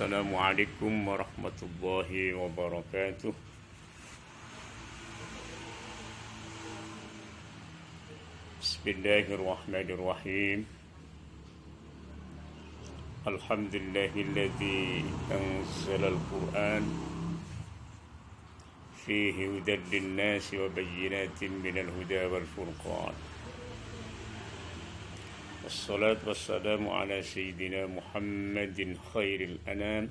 Assalamualaikum warahmatullahi wabarakatuh. Bismillahirrahmanirrahim. Alhamdulillahilladzi anzala al-Qur'an fihi hudan lin-nasi wa bayyinatin minal huda wal furqan. Wassalatu wassalamu ala sayyidina Muhammadin khairil anam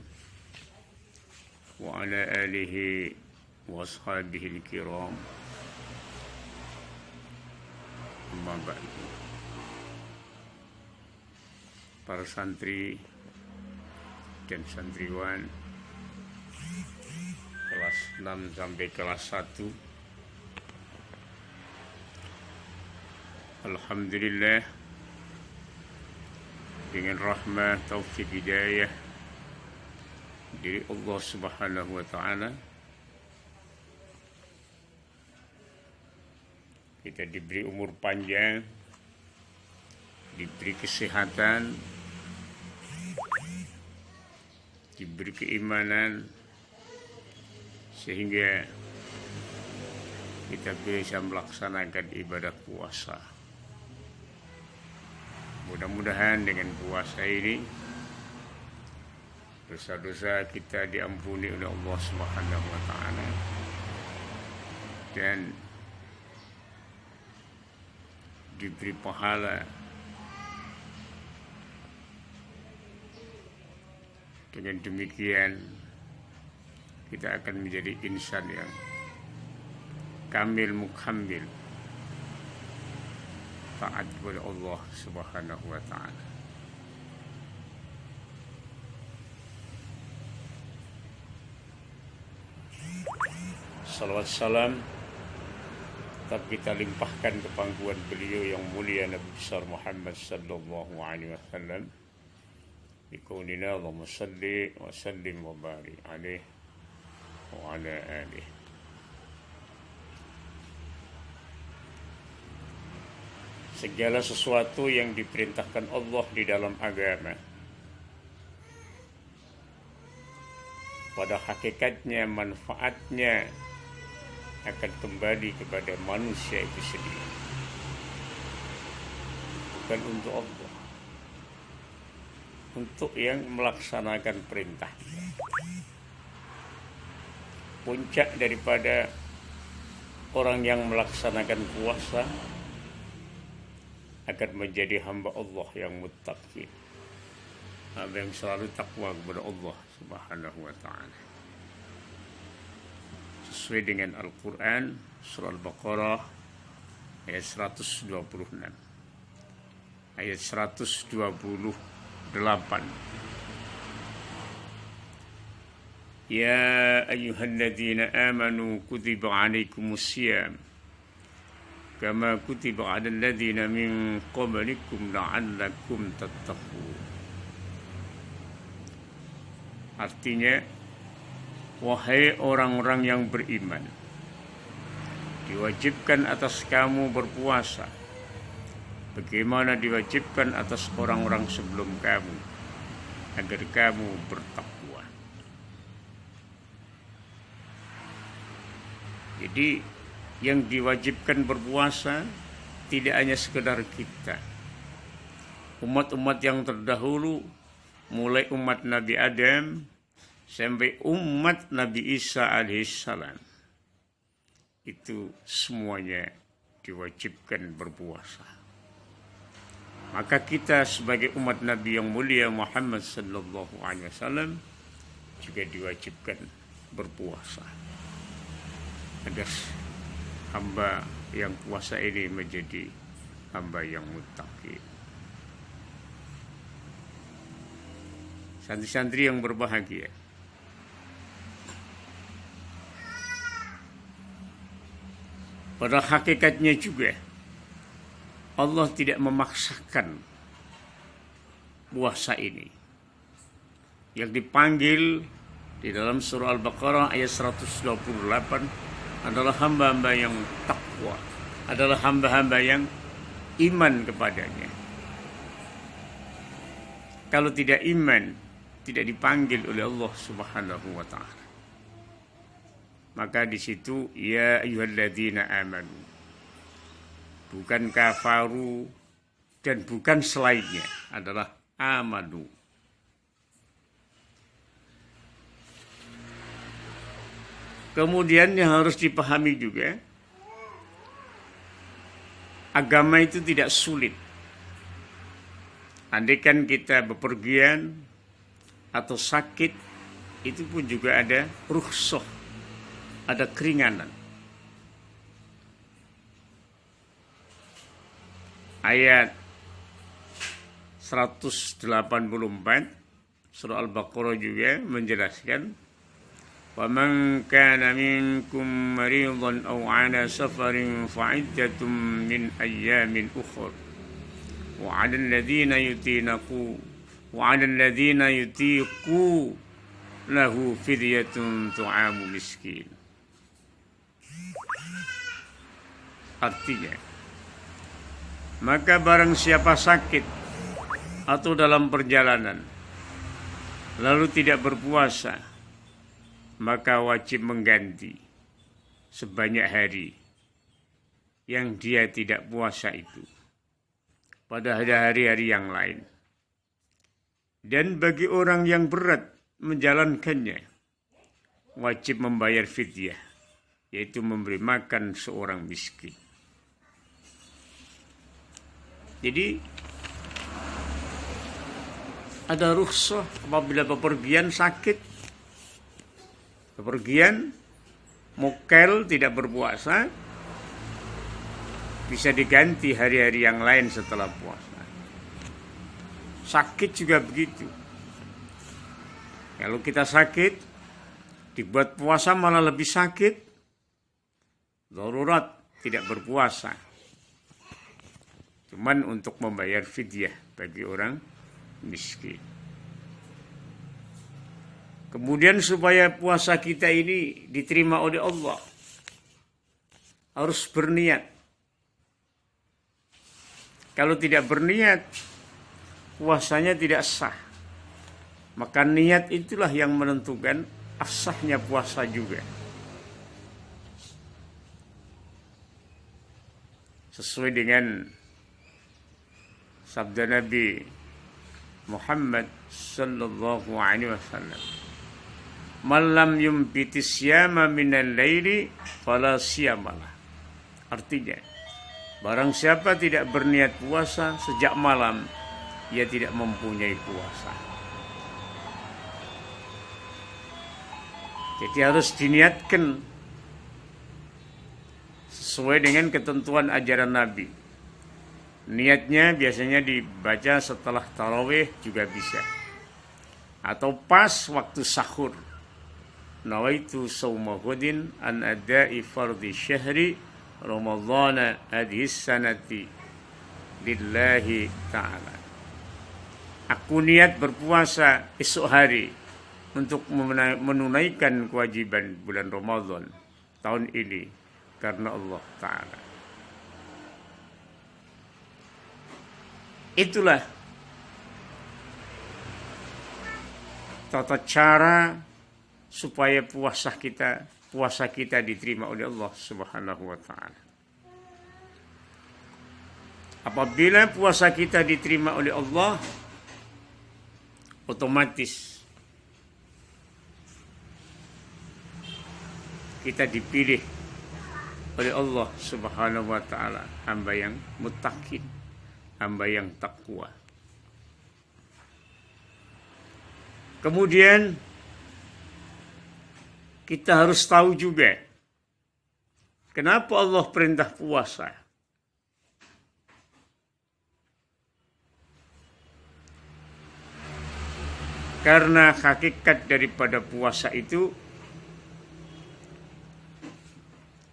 wa ala alihi wa ashabihil kiram. Amma ba'du. Para santri dan santriwan kelas 6 sampai kelas 1, alhamdulillah, dengan rahmat, taufik, hidayah dari Allah Subhanahu wa ta'ala, kita diberi umur panjang, diberi kesehatan, diberi keimanan, sehingga kita bisa melaksanakan ibadah puasa. Mudah-mudahan dengan puasa ini dosa-dosa kita diampuni oleh Allah Subhanahu wa ta'ala dan diberi pahala. Dengan demikian kita akan menjadi insan yang kamil mukamil, taat kepada Allah Subhanahu wa ta'ala. Salawat salam tetap kita limpahkan ke pangkuan beliau yang mulia Nabi besar Muhammad sallallahu alaihi wasallam. Bikaunina Allahumma salli wa sallim wa barik alaihi wa ala alihi. Segala sesuatu yang diperintahkan Allah di dalam agama, pada hakikatnya manfaatnya akan kembali kepada manusia itu sendiri, bukan untuk Allah, untuk yang melaksanakan perintah. Puncak daripada orang yang melaksanakan puasa akan menjadi hamba Allah yang muttaqin, hamba yang selalu takwa kepada Allah Subhanahu wa ta'ala. Sesuai dengan Al-Quran, surah Al-Baqarah ayat 126, ayat 128. Ya ayyuhalladzina amanu kutiba alaikumusiyam kama kutiba alal ladzina min qablikum la'allakum tattaqun. Artinya, wahai orang-orang yang beriman, diwajibkan atas kamu berpuasa bagaimana diwajibkan atas orang-orang sebelum kamu, agar kamu bertakwa. Jadi yang diwajibkan berpuasa tidak hanya sekedar kita, umat-umat yang terdahulu, mulai umat Nabi Adam sampai umat Nabi Isa alaihissalam, itu semuanya diwajibkan berpuasa. Maka kita sebagai umat Nabi yang mulia Muhammad sallallahu alaihi wasallam juga diwajibkan berpuasa, agar hamba yang puasa ini menjadi hamba yang muttaqin. Santri-santri yang berbahagia, pada hakikatnya juga Allah tidak memaksakan puasa ini. Yang dipanggil di dalam surah Al-Baqarah ayat 128 adalah hamba-hamba yang takwa, adalah hamba-hamba yang iman kepadanya. Kalau tidak iman, tidak dipanggil oleh Allah Subhanahu wa taala. Maka di situ ya ayyuhalladzina amanu, bukan kafaru dan bukan selainnya, adalah amanu. Kemudian yang harus dipahami juga, agama itu tidak sulit. Andaikan kita bepergian atau sakit, itu pun juga ada rukhsah, ada keringanan. Ayat 184 surah Al-Baqarah juga menjelaskan, وَمَنْ كَانَ مِنْكُمْ مَرِيضًا أَوْ عَلَى سَفَرٍ فَعِدَّةٌ مِنْ أَيَّامٍ أُخَرَ وَعَلَى الَّذِينَ يُطِيقُونَهُ فِدْيَةٌ طَعَامُ مِسْكِينٍ. Artinya, maka barang siapa sakit atau dalam perjalanan lalu tidak berpuasa, maka wajib mengganti sebanyak hari yang dia tidak puasa itu pada hari-hari yang lain. Dan bagi orang yang berat menjalankannya, wajib membayar fidyah, yaitu memberi makan seorang miskin. Jadi ada rukhsah apabila bepergian sakit, bepergian mukel tidak berpuasa, bisa diganti hari-hari yang lain setelah puasa. Sakit juga begitu. Kalau kita sakit, dibuat puasa malah lebih sakit, darurat tidak berpuasa. Cuman untuk membayar fidyah bagi orang miskin. Kemudian supaya puasa kita ini diterima oleh Allah, harus berniat. Kalau tidak berniat, puasanya tidak sah. Maka niat itulah yang menentukan sahnya puasa juga. Sesuai dengan sabda Nabi Muhammad sallallahu alaihi wasallam, "Man lam yumbiti siyama minal laili fala siyamalah." Artinya, barang siapa tidak berniat puasa sejak malam, ia tidak mempunyai puasa. Jadi harus diniatkan sesuai dengan ketentuan ajaran Nabi. Niatnya biasanya dibaca setelah tarawih juga bisa, atau pas waktu sahur. Nawaitu sawma ghadin an adai fardhi syahri ramadhana hadhihi sanati lillahi ta'ala. Aku niat berpuasa esok hari untuk menunaikan kewajiban bulan Ramadan tahun ini karena Allah Ta'ala. Itulah tata cara supaya puasa kita diterima oleh Allah Subhanahu wa taala. Apabila puasa kita diterima oleh Allah, otomatis kita dipilih oleh Allah Subhanahu wa taala, hamba yang muttaqin, hamba yang takwa. Kemudian kita harus tahu juga kenapa Allah perintah puasa. Karena hakikat daripada puasa itu,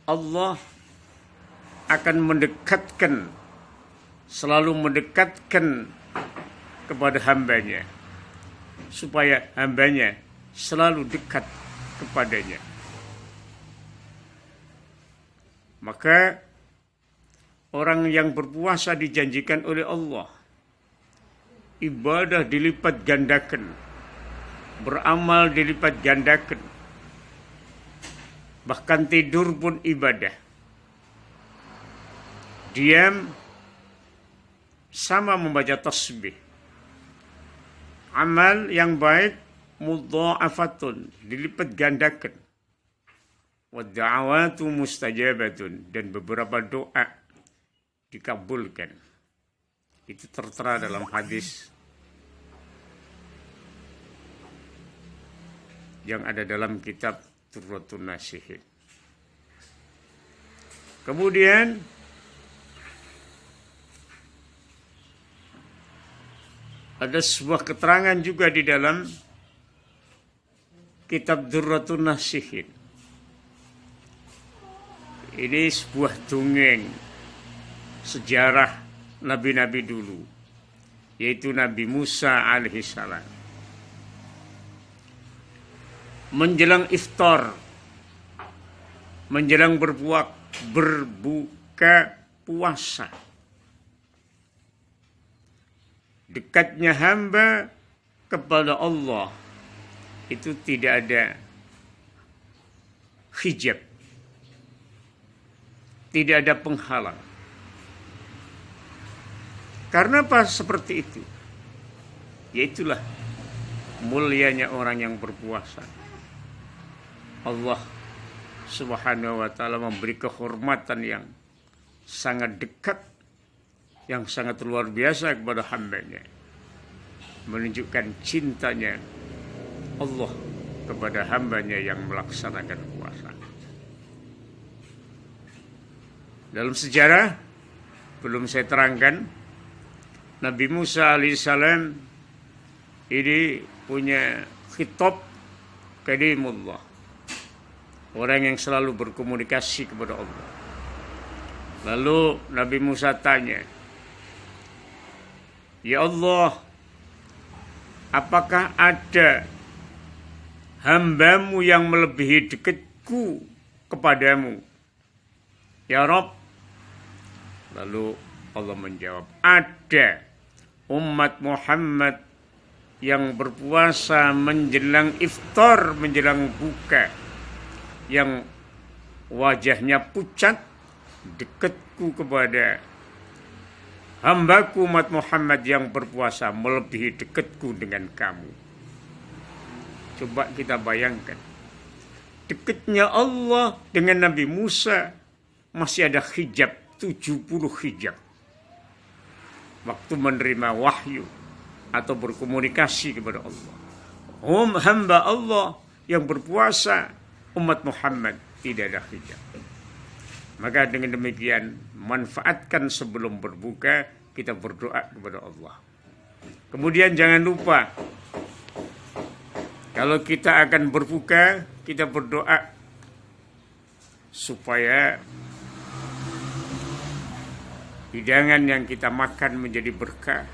Allah akan mendekatkan, selalu mendekatkan kepada hambanya, supaya hambanya selalu dekat kepadanya. Maka orang yang berpuasa dijanjikan oleh Allah ibadah dilipat gandakan beramal dilipat gandakan. Bahkan tidur pun ibadah. Diam sama membaca tasbih. Amal yang baik mudha'afatun, dilipat gandakan. Wa da'awatu mustajabatun, dan beberapa doa dikabulkan. Itu tertera dalam hadis yang ada dalam kitab Durratun Nasihin. Kemudian ada sebuah keterangan juga di dalam kitab Durratun Nasihin. Ini sebuah dongeng sejarah nabi-nabi dulu, yaitu Nabi Musa alaihissalam. Menjelang iftar, menjelang berbuka puasa, dekatnya hamba kepada Allah itu tidak ada hijab, tidak ada penghalang. Karena apa seperti itu? Yaitulah mulianya orang yang berpuasa. Allah Subhanahu wa ta'ala memberi kehormatan yang sangat dekat, yang sangat luar biasa kepada hambanya, menunjukkan cintanya Allah kepada hambanya yang melaksanakan puasa. Dalam sejarah belum saya terangkan, Nabi Musa alaihissalam ini punya khitab kalimullah, orang yang selalu berkomunikasi kepada Allah. Lalu Nabi Musa tanya, "Ya Allah, apakah ada hambamu yang melebihi dekatku kepadamu, ya Rabb?" Lalu Allah menjawab, "Ada umat Muhammad yang berpuasa menjelang iftar, menjelang buka, yang wajahnya pucat, dekatku kepada hambaku umat Muhammad yang berpuasa melebihi dekatku dengan kamu." Coba kita bayangkan, dekatnya Allah dengan Nabi Musa masih ada hijab, 70 hijab. Waktu menerima wahyu atau berkomunikasi kepada Allah, hamba Allah yang berpuasa umat Muhammad tidak ada hijab. Maka dengan demikian, manfaatkan sebelum berbuka kita berdoa kepada Allah. Kemudian jangan lupa, kalau kita akan berbuka, kita berdoa supaya hidangan yang kita makan menjadi berkah.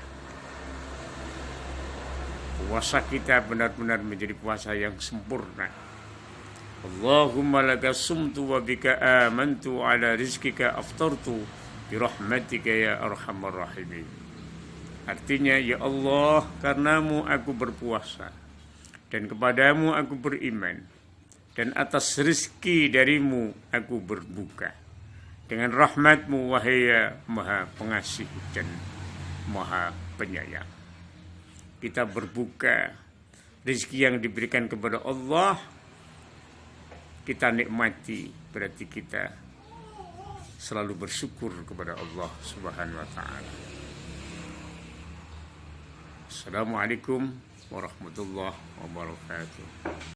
Puasa kita benar-benar menjadi puasa yang sempurna. Allahumma laka sumtu wa bika amantu ala rizkika aftartu birahmatika ya arhamar rahimin. Artinya, ya Allah, karenamu aku berpuasa dan kepadamu aku beriman, dan atas rizki darimu aku berbuka. Dengan rahmatmu wahai ya maha pengasih dan maha penyayang. Kita berbuka, rizki yang diberikan kepada Allah kita nikmati, berarti kita selalu bersyukur kepada Allah Subhanahu wa ta'ala. Assalamualaikum warahmatullahi wabarakatuh.